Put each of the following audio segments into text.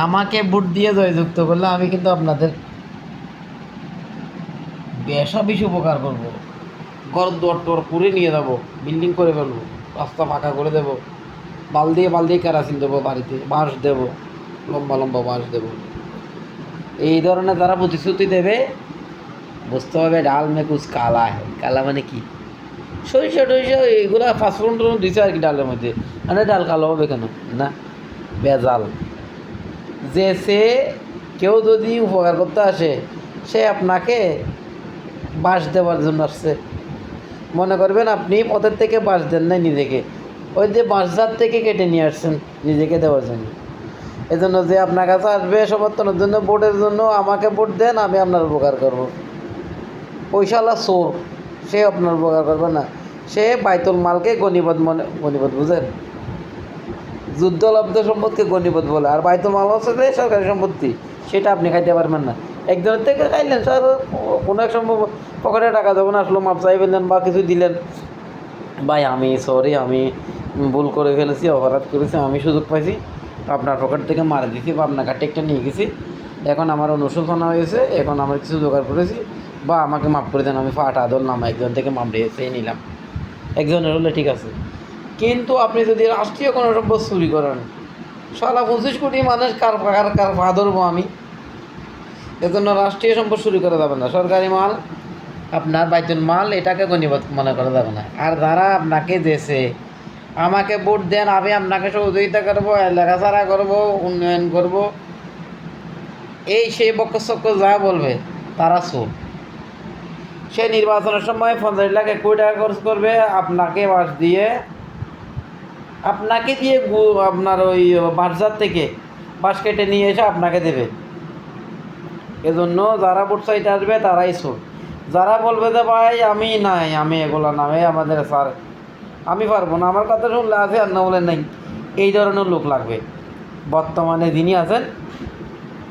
আমাকে ভোট দিয়ে জয়যুক্ত করলে আমি কিন্তু আপনাদের বেশ উপকার করব। ঘর দুয়ার টোর করে নিয়ে যাব, বিল্ডিং করে ফেলবো, রাস্তা ফাঁকা করে দেবো, বালদি কেরাসিন দেবো, বাড়িতে বাঁশ দেবো, লম্বা লম্বা বাঁশ দেবো। এই ধরনের যারা প্রতিশ্রুতি দেবে বুঝতে হবে ডাল মে কুছ কালা হয়। কালা মানে কি? সরিষা টরিষা এইগুলো ফাঁসফোড়ন টুড়ন দিছে আর কি ডালের মধ্যে, মানে ডাল কালো হবে কেন? না, বেজাল। যে সে কেউ যদি উপকার করতে আসে, সে আপনাকে বাঁশ দেওয়ার জন্য আসছে। মনে করবেন আপনি পথের থেকে বাঁশ দেন নাই নিজেকে, ওই যে বাঁশঝাড় থেকে কেটে নিয়ে আসছেন নিজেকে দেওয়ার জন্য। এজন্য যে আপনার কাছে আসবে সমর্থনের জন্য, ভোটের জন্য, আমাকে ভোট দেন আমি আপনার উপকার করব। পয়সাওয়ালা চোর, সে আপনার উপকার করবে না। সে বাইতুল মালকে গণিবত বুঝেন, যুদ্ধলব্ধ সম্পদকে গণিবত বলে। আর বাইতুল মাল হচ্ছে যে সরকারি সম্পত্তি, সেটা আপনি খাইতে পারবেন না। একজনের থেকে খাইলেন, স্যার কোনো এক সম্ভব পকেটে টাকা যখন আসলো মাপ চাই ফেললেন বা কিছু দিলেন, ভাই আমি সরি, আমি ভুল করে ফেলেছি, অপরাধ করেছি, আমি সুযোগ পাইছি, আপনার পকেট থেকে মারা দিয়েছি বা আপনার কাছে একটা নিয়ে গেছি, এখন আমার অনুশোচনা হয়েছে, এখন আমার কিছু জোগাড় করেছি, বা আমাকে মাফ করে দেন, আমি ফাটা আদল নাম একজন থেকে মাপ দিয়েছে নিলাম। একজনের হলে ঠিক আছে, কিন্তু আপনি যদি রাষ্ট্রীয় কোনো সম্পদ চুরি করেন, সারা 25 কোটি মানুষ কার পা ধরবো আমি? এজন্য রাষ্ট্রীয় সম্পদ চুরি করা যাবে না। সরকারি মাল, আপনার বাইতুল মাল, এটাকে গণিমত মনে করা যাবে না। আর যারা আপনাকে দেশে আমাকে ভোট দেন, আমি আপনাকে সহযোগিতা করবো, লেখাপড়া করবো, উন্নয়ন করব, এই সেই বক্তব্য যা বলবে তারা চোর। সে নির্বাচনের সময় 50 লাখ 1 কোটি টাকা খরচ করবে আপনাকে বাঁশ দিয়ে, আপনার ওই বাঁশঝাড় থেকে বাঁশ কেটে নিয়ে এসে আপনাকে দেবে। এজন্য যারা ভোট চাইতে আসবে তারাই চোর। যারা বলবে যে ভাই আমি নাই, আমি এগুলো নামে আমাদের স্যার আমি পারবো না, আমার কথা শুনলে আছে আর না বলে নাই, এই ধরনের লোক লাগবে। বর্তমানে যিনি আছেন,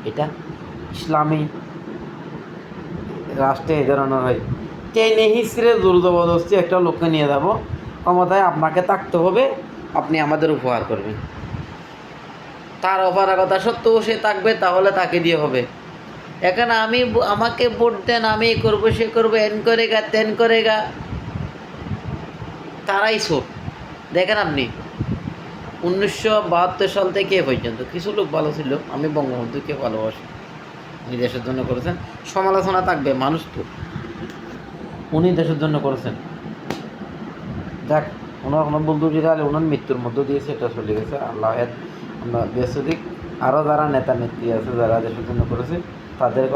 এটা ইসলামী রাষ্ট্রে এই ধরনের হয়। টেনে হিসড়ে জোর জবরদস্তি একটা লোককে নিয়ে যাব ক্ষমতায়, আপনাকে থাকতে হবে, আপনি আমাদের উপহার করবেন। তার অপারগতা সত্ত্বেও সে থাকবে, তাহলে তাকে দিয়ে হবে। এখানে আমাকে ভোট দেন, আমি করবো, সে করবো, এন করেগা তেন করেগা, তারাই চোর। দেখেন আপনি 1972 সাল থেকে এ পর্যন্ত কিছু লোক ভালো ছিল, আমি বঙ্গবন্ধুকে ভালোবাসি, উনি দেশের জন্য করেছেন, সমালোচনা থাকবে, মানুষ তো, উনি দেশের জন্য করেছেন। যাক, ওনার বন্ধু যেটা ওনার মৃত্যুর মধ্য দিয়েছে, এটা চলে গেছে, আল্লাহ আমরা বৃহস্পতি। আরও যারা নেতা নেত্রী আছে যারা দেশের জন্য করেছে, তাদের